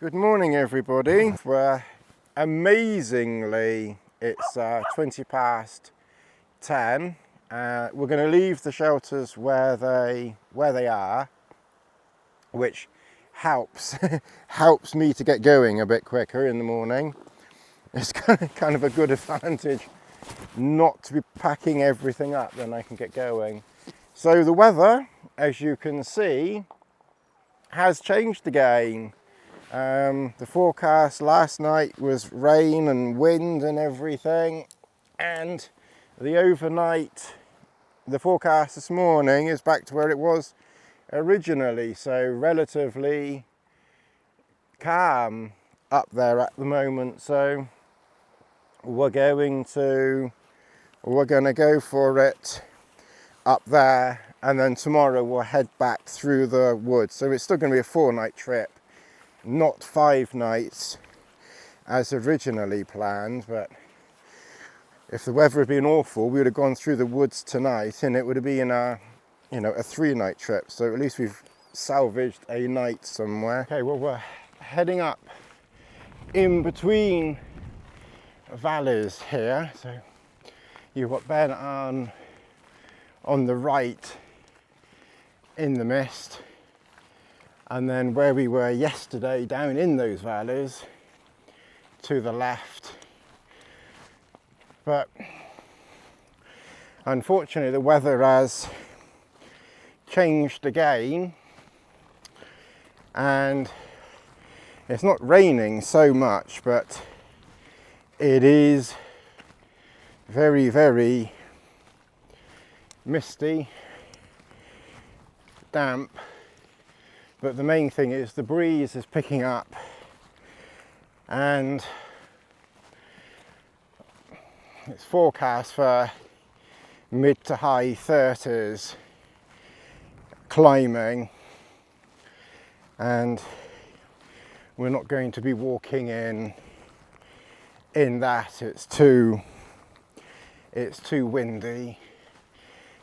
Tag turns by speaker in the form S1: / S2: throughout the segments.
S1: Good morning everybody. Amazingly it's 20 past 10. We're going to leave the shelters where they are, which helps helps me to get going a bit quicker in the morning. It's kind of a good advantage not to be packing everything up, then I can get going. So the weather, as you can see, has changed again. The forecast last night was rain and wind and everything, and the forecast this morning is back to where it was originally, so relatively calm up there at the moment. So we're going to go for it up there, and then tomorrow we'll head back through the woods. So it's still going to be a 4-night trip, not 5 nights as originally planned. But if the weather had been awful, we would have gone through the woods tonight and it would have been a 3-night trip. So at least we've salvaged a night somewhere. Okay, well, we're heading up in between valleys here. So you've got Ben on the right in the mist, and then where we were yesterday down in those valleys to the left. But unfortunately the weather has changed again, and it's not raining so much, but it is very, very misty, damp. But the main thing is the breeze is picking up, and it's forecast for mid to high 30s climbing, and we're not going to be walking in that. It's too windy,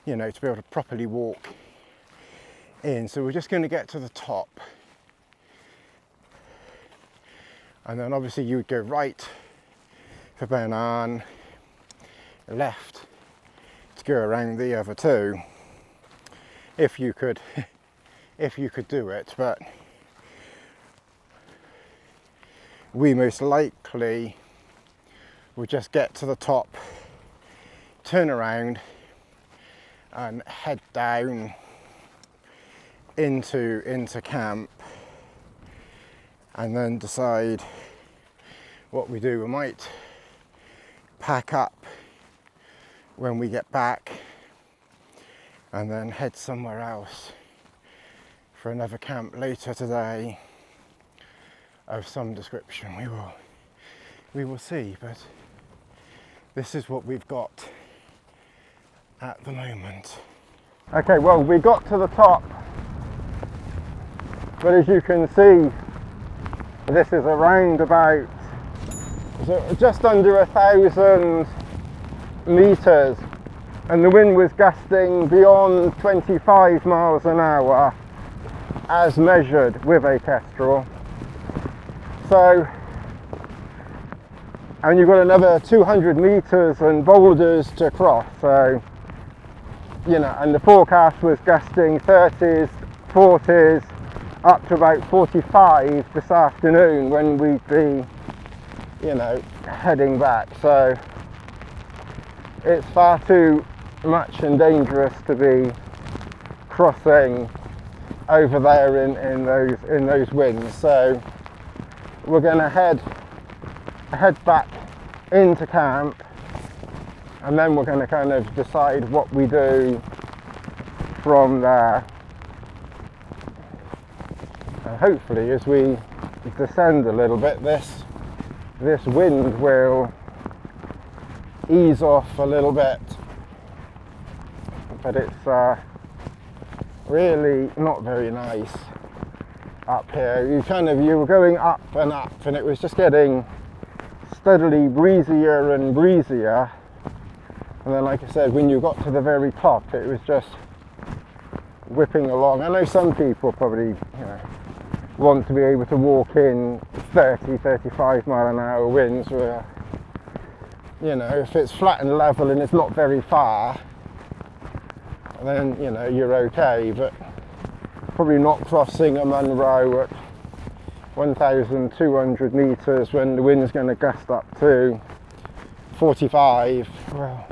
S1: to be able to properly walk in. So we're just going to get to the top, and then obviously you would go right for Benan, left to go around the other two, if you could do it. But we most likely will just get to the top, turn around and head down into camp, and then decide what we do. We might pack up when we get back and then head somewhere else for another camp later today of some description. We will see, but this is what we've got at the moment. Okay, well, we got to the top, but as you can see, this is around about just under 1,000 meters, and the wind was gusting beyond 25 miles an hour as measured with a Kestrel. So, and you've got another 200 meters and boulders to cross. So, and the forecast was gusting 30s, 40s, up to about 45 this afternoon when we'd be, heading back. So it's far too much and dangerous to be crossing over there in those winds. So we're going to head back into camp, and then we're going to kind of decide what we do from there. And hopefully, as we descend a little bit, this wind will ease off a little bit. But it's really not very nice up here. You were going up, and it was just getting steadily breezier and breezier, and then, like I said, when you got to the very top, it was just whipping along. I know some people probably want to be able to walk in 30-35 mile an hour winds where, you know, if it's flat and level and it's not very far, then, you know, you're okay, but probably not crossing a Munro at 1,200 metres when the wind's going to gust up to 45. Well,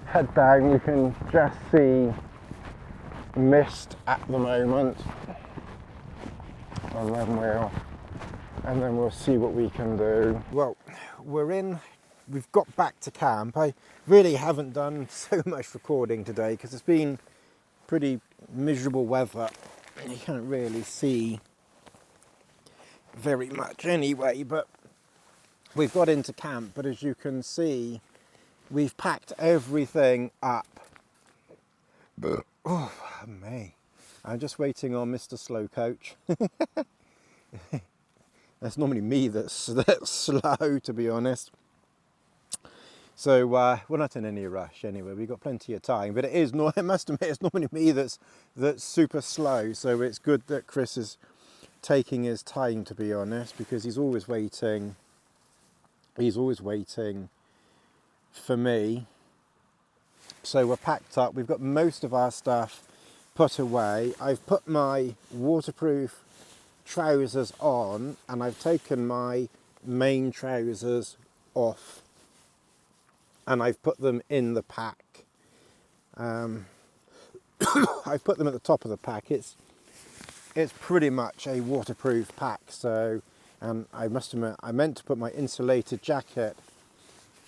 S1: head down, you can just see mist at the moment, and then we'll see what we can do. Well, we've got back to camp. I really haven't done so much recording today because it's been pretty miserable weather and you can't really see very much anyway, but we've got into camp. But as you can see, we've packed everything up. Oh me, I'm just waiting on Mr. Slow Coach. That's normally me that's slow, to be honest. So we're not in any rush anyway. We've got plenty of time, but I must admit, it's normally me that's super slow. So it's good that Chris is taking his time, to be honest, because he's always waiting. He's always waiting for me. So we're packed up. We've got most of our stuff put away. I've put my waterproof trousers on, and I've taken my main trousers off, and I've put them in the pack. I've put them at the top of the pack. It's pretty much a waterproof pack. So, and I must admit, I meant to put my insulated jacket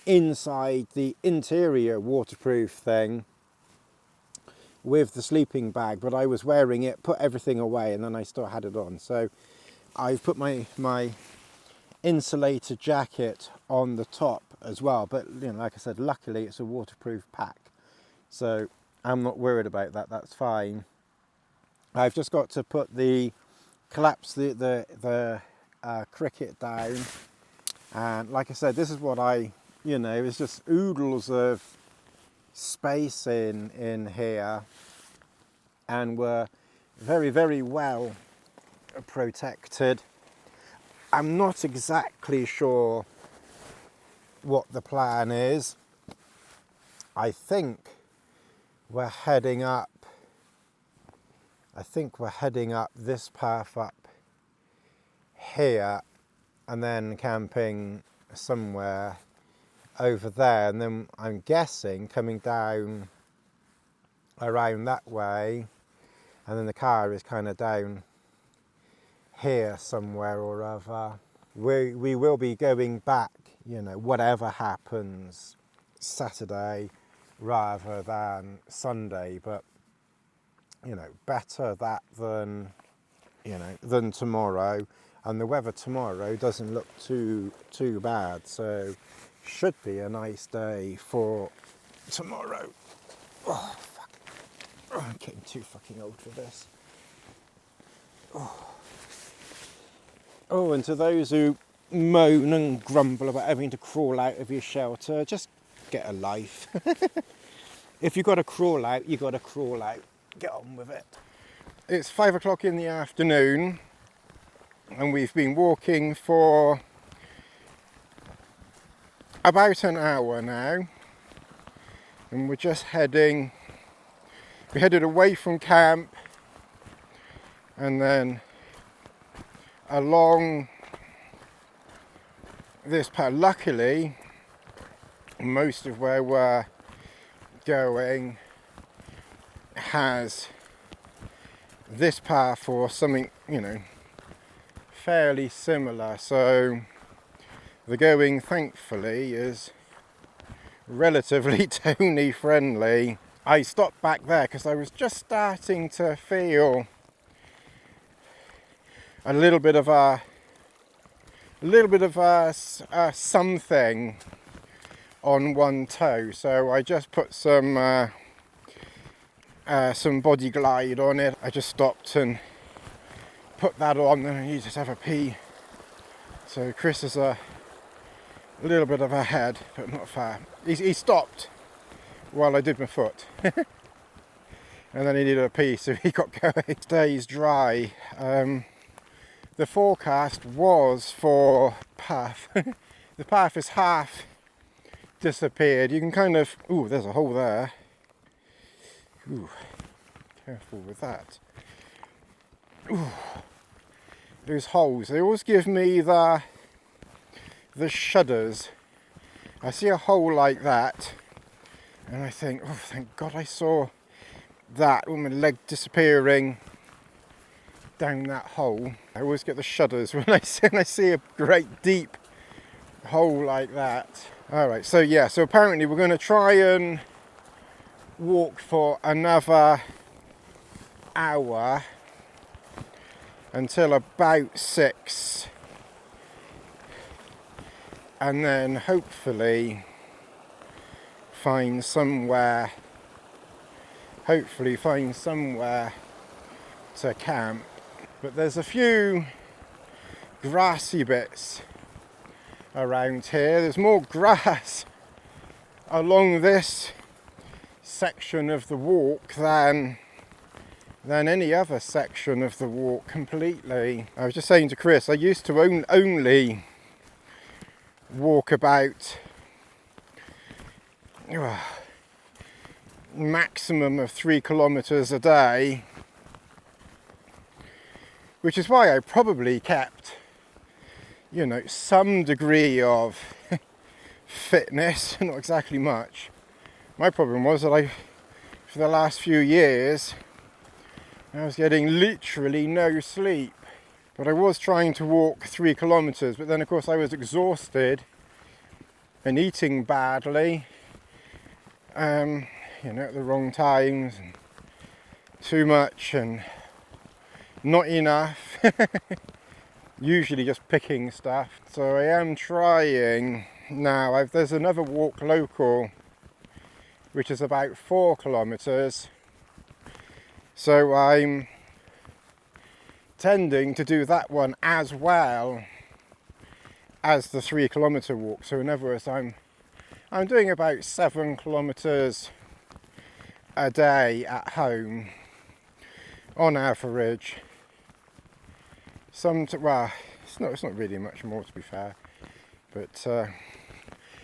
S1: inside the interior waterproof thing with the sleeping bag, but I was wearing it, put everything away, and then I still had it on. So I've put my insulated jacket on the top as well, but you know, like I said, luckily it's a waterproof pack, so I'm not worried about that. That's fine. I've just got to collapse the cricket down, and like I said, this is what it's just oodles of space in here, and we're very, very well protected. I'm not exactly sure what the plan is. I think we're heading up this path up here and then camping somewhere over there, and then I'm guessing coming down around that way, and then the car is kind of down here somewhere or other. We will be going back, you know, whatever happens, Saturday rather than Sunday, but you know, better that than tomorrow. And the weather tomorrow doesn't look too bad, so should be a nice day for tomorrow. Oh, fuck. Oh, I'm getting too fucking old for this. Oh, and to those who moan and grumble about having to crawl out of your shelter, just get a life. If you've got to crawl out, you've got to crawl out. Get on with it. It's 5 o'clock in the afternoon, and we've been walking for about an hour now, and we're just we headed away from camp and then along this path. Luckily, most of where we're going has this path or something, you know, fairly similar, so the going, thankfully, is relatively Tony friendly. I stopped back there because I was just starting to feel a little bit of a something on one toe, so I just put some body glide on it. I just stopped and put that on, and I needed to have a pee. So Chris is a little bit of ahead, but not far. He stopped while I did my foot. And then he needed a pee, so he got going. Stays dry. the forecast was for path. The path is half disappeared. You can kind of, ooh, there's a hole there. Ooh, careful with that. Ooh, those holes, they always give me the shudders. I see a hole like that and I think, oh, thank God I saw that, with my leg disappearing down that hole. I always get the shudders when I see a great deep hole like that. Alright, so yeah, so apparently we're going to try and walk for another hour until about 6, and then hopefully find somewhere to camp. But there's a few grassy bits around here. There's more grass along this section of the walk than any other section of the walk completely. I was just saying to Chris, I used to only walk about maximum of 3 kilometers a day, which is why I probably kept, you know, some degree of fitness, not exactly much. My problem was that for the last few years, I was getting literally no sleep. But I was trying to walk 3 kilometers, but then of course I was exhausted and eating badly, you know, at the wrong times, and too much and not enough. Usually just picking stuff. So I am trying now. There's another walk local, which is about 4 kilometers. So I'm tending to do that one as well as the 3 kilometer walk. So in other words, I'm doing about 7 kilometers a day at home on average. Well, it's not really much more, to be fair, but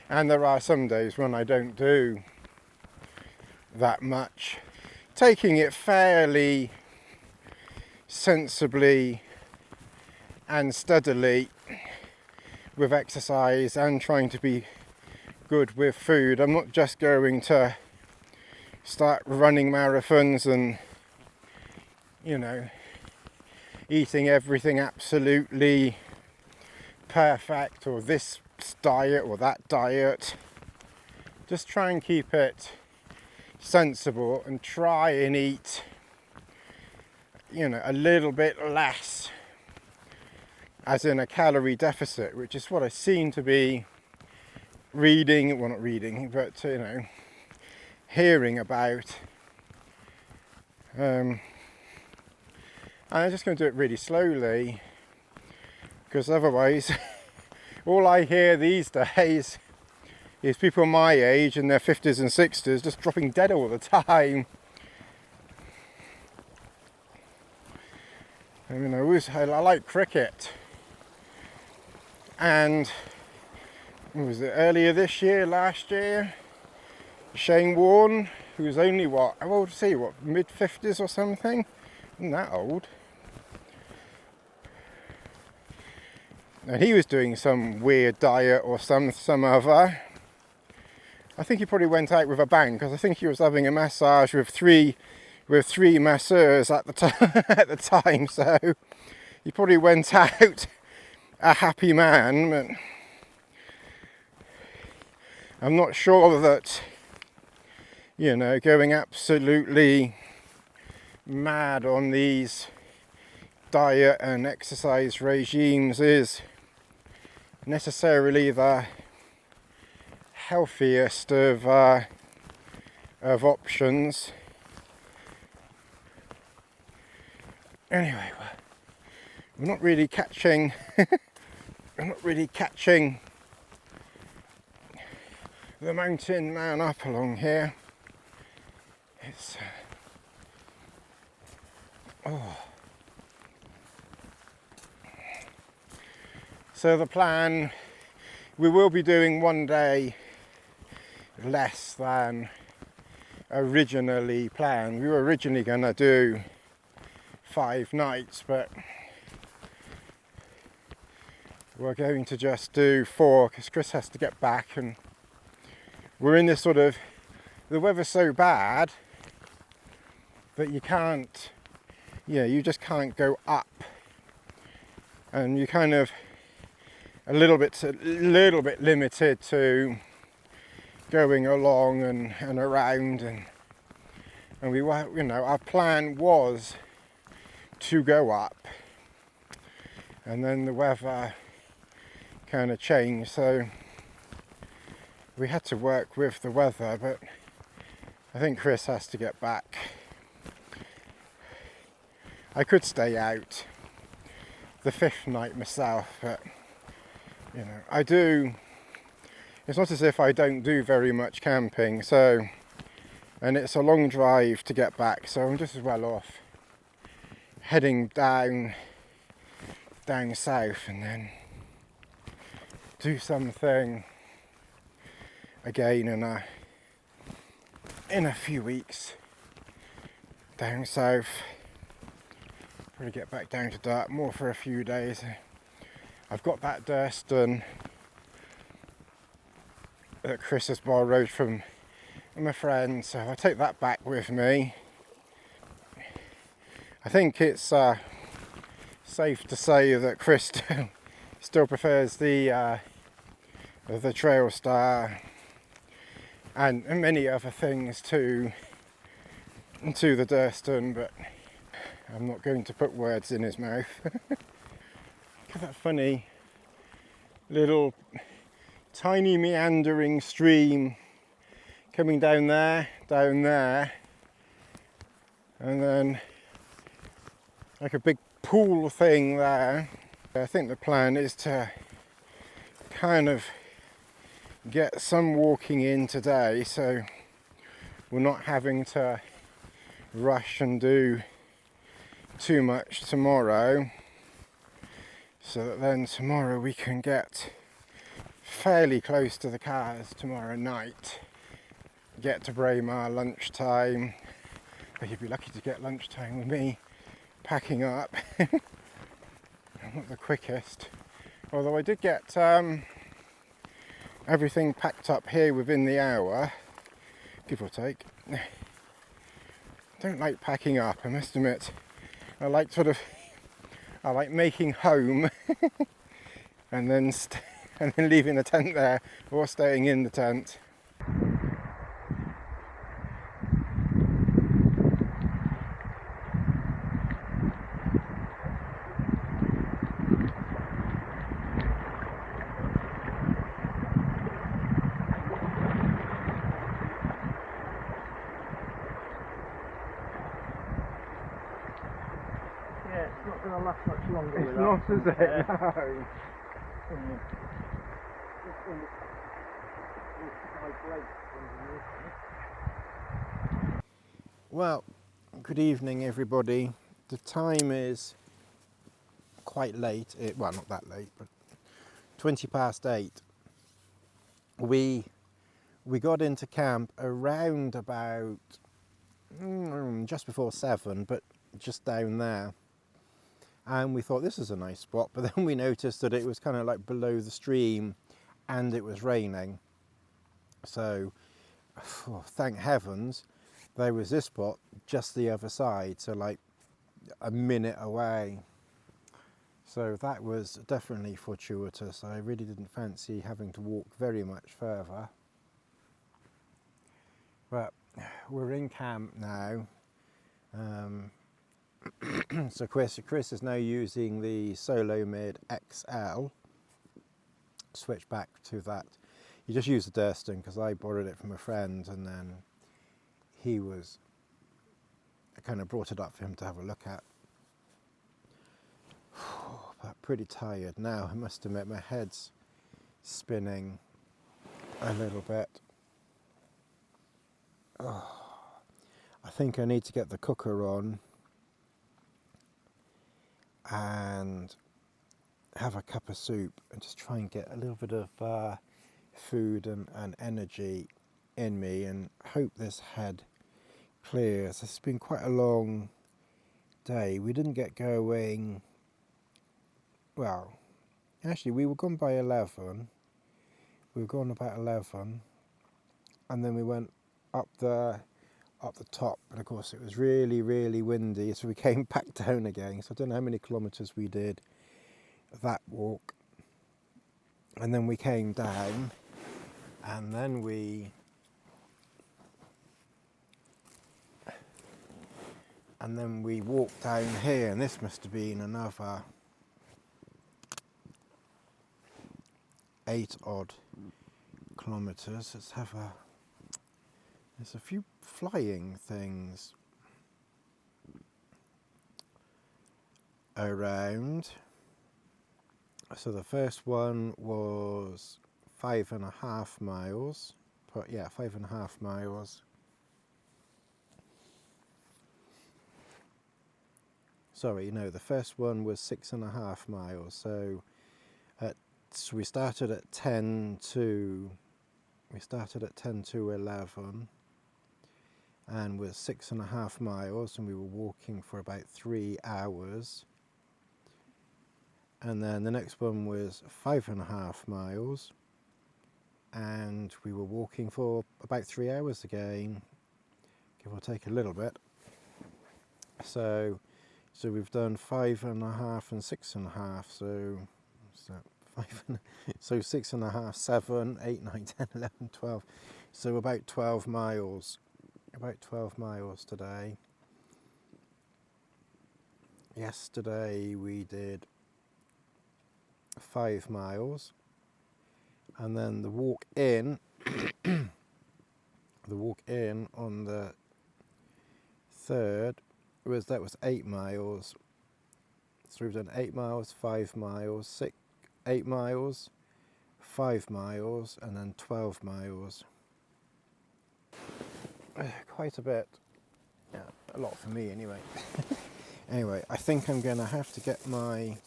S1: and there are some days when I don't do that much. Taking it fairly sensibly and steadily with exercise and trying to be good with food. I'm not just going to start running marathons and, you know, eating everything absolutely perfect, or this diet or that diet. Just try and keep it sensible and try and eat, you know, a little bit less, as in a calorie deficit, which is what I seem to be reading, well, not reading, but, you know, hearing about. I'm just going to do it really slowly, because otherwise all I hear these days is people my age in their 50s and 60s just dropping dead all the time. I mean, I like cricket, and what was it, earlier this year, last year, Shane Warne, who was only how old is he, mid-50s or something? Isn't that old? And he was doing some weird diet or some other. I think he probably went out with a bang, because I think he was having a massage with three masseurs at the time. So he probably went out a happy man. But I'm not sure that, you know, going absolutely mad on these diet and exercise regimes is necessarily the healthiest of options. Anyway, we're not really catching the mountain man up along here. It's So the plan, we will be doing one day less than originally planned. We were originally going to do 5 nights, but we're going to just do 4 because Chris has to get back, and we're in this sort of, the weather's so bad that you can't, you just can't go up, and you kind of a little bit limited to going along and around, and we were, our plan was to go up, and then the weather kind of changed, so we had to work with the weather. But I think Chris has to get back. I could stay out the 5th night myself, but I do, it's not as if I don't do very much camping, so, and it's a long drive to get back, so I'm just as well off heading down south and then do something again in a few weeks down south. Probably get back down to Dartmoor for a few days. I've got that Durston that Chris has borrowed from my friend, so I'll take that back with me. I think it's safe to say that Chris still prefers the Trail Star and many other things to the Durston, but I'm not going to put words in his mouth. Look at that funny little tiny meandering stream coming down there, and then like a big pool thing there. I think the plan is to kind of get some walking in today, so we're not having to rush and do too much tomorrow, so that then tomorrow we can get fairly close to the cars tomorrow night, get to Braemar lunchtime. But you'd be lucky to get lunchtime with me packing up. I'm not the quickest, although I did get everything packed up here within the hour, give or take. Don't like packing up, I must admit. I like making home and then leaving the tent there, or staying in the tent.
S2: It's not going to last much longer.
S1: It's not, is it? No. Well, good evening everybody. The time is quite late. Well, not that late, but 8:20. We got into camp around about just before 7, but just down there. And we thought this is a nice spot, but then we noticed that it was kind of like below the stream and it was raining. So, thank heavens, there was this spot just the other side, so like a minute away. So that was definitely fortuitous. I really didn't fancy having to walk very much further. But we're in camp now. So Chris is now using the Solo Mid XL. Switch back to that. He just used the Durston because I borrowed it from a friend, and then I kind of brought it up for him to have a look at. But pretty tired now, I must admit. My head's spinning a little bit. I think I need to get the cooker on and have a cup of soup and just try and get a little bit of food and energy in me, and hope this head clears. It's been quite a long day. We didn't get going, well, actually we were gone by 11. We were gone about 11, and then we went up the top, and of course it was really, really windy, so we came back down again. So I don't know how many kilometres we did that walk, and then we came down, and then we walked down here, and this must have been another 8 odd kilometres. There's a few flying things around. So the first one was 5.5 miles. But yeah, 5.5 miles. Sorry, no, the first one was 6.5 miles. So we started at 10 to 11, and was 6.5 miles, and we were walking for about 3 hours. And then the next one was 5.5 miles, and we were walking for about 3 hours again, give or take a little bit. So we've done 5.5 and 6.5. So what's that? 6.5, 7, 8, 9, 10, 11, 12. So about 12 miles. About 12 miles today. Yesterday we did 5 miles, and then the walk in on the 3rd was 8 miles. So we've done 8 miles, 5 miles, 8 miles, 5 miles, and then 12 miles. Quite a bit. Yeah, a lot for me anyway. Anyway, I think I'm going to have to get my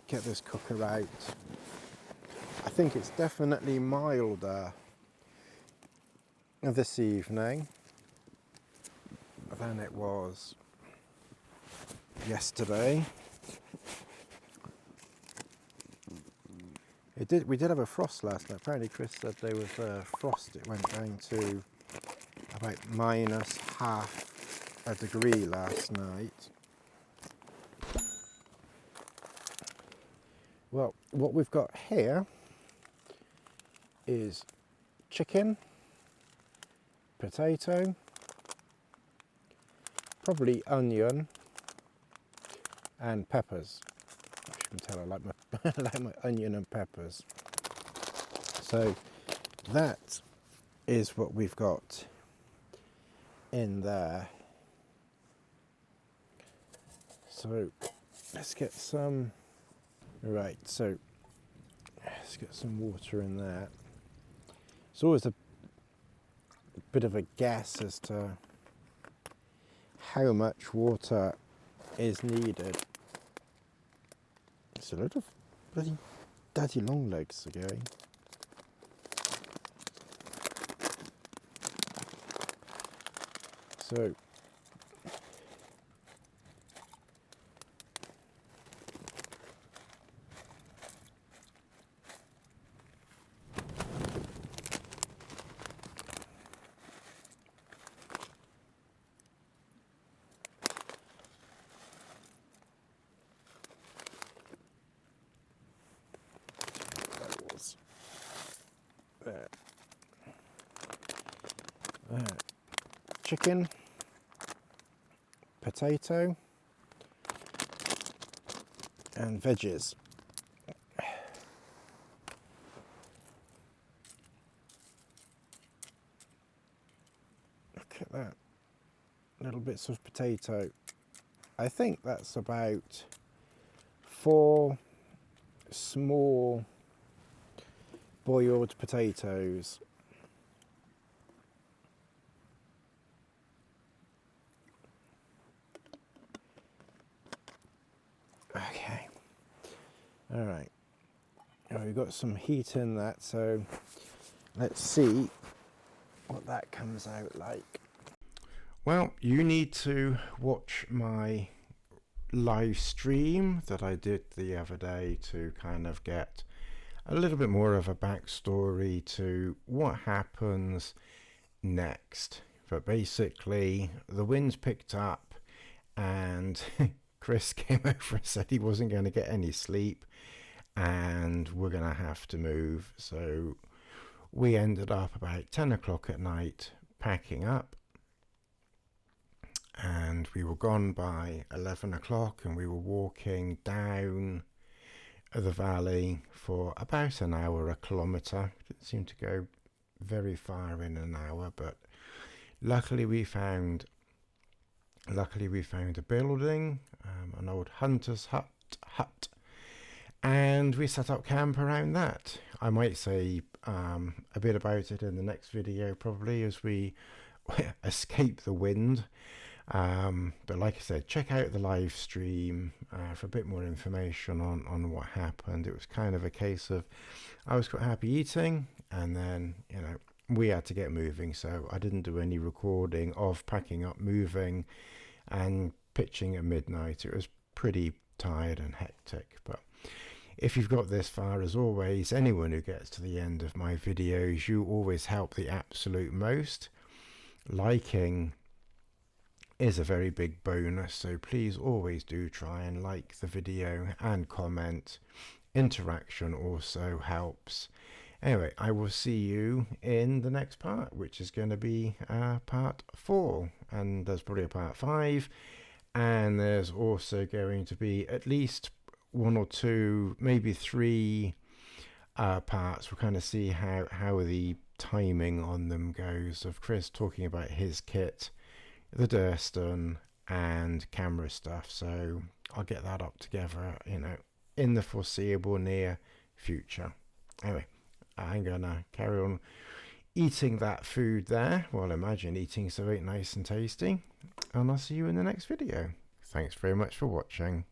S1: get this cooker out. I think it's definitely milder this evening than it was yesterday. We did have a frost last night. Apparently Chris said there was a frost. It went down to about -0.5 degree last night. Well, what we've got here is chicken, potato, probably onion, and peppers. As you can tell, I like my I like my onion and peppers. So that is what we've got in there. So let's get some. Right, so let's get some water in there. It's always a bit of a guess as to how much water is needed. It's a lot of bloody daddy long legs again. So chicken, potato, and veggies. Look at that, little bits of potato. I think that's about 4 small boiled potatoes. Okay. All right. Now we've got some heat in that, so let's see what that comes out like. Well, you need to watch my live stream that I did the other day to kind of get a little bit more of a backstory to what happens next. But basically, the winds picked up and Chris came over and said he wasn't going to get any sleep and we're going to have to move. So we ended up about 10 o'clock at night packing up, and we were gone by 11 o'clock, and we were walking down the valley for about an hour, a kilometre. Didn't seem to go very far in an hour, but luckily we found a building, an old hunter's hut, and we set up camp around that. I might say a bit about it in the next video, probably, as we escape the wind. But like I said, check out the live stream for a bit more information on what happened. It was kind of a case of I was quite happy eating, and then we had to get moving, so I didn't do any recording of packing up, moving and pitching at midnight. It was pretty tired and hectic. But if you've got this far, as always, anyone who gets to the end of my videos, you always help the absolute most. Liking is a very big bonus, so please always do try and like the video and comment. Interaction also helps. Anyway, I will see you in the next part, which is going to be part 4, and there's probably a part 5, and there's also going to be at least 1 or 2, maybe 3 parts. We'll kind of see how the timing on them goes, of Chris talking about his kit, the Durston and camera stuff. So I'll get that up together, in the foreseeable near future. Anyway, I'm gonna carry on eating that food there. Well, imagine eating something nice and tasty, and I'll see you in the next video. Thanks very much for watching.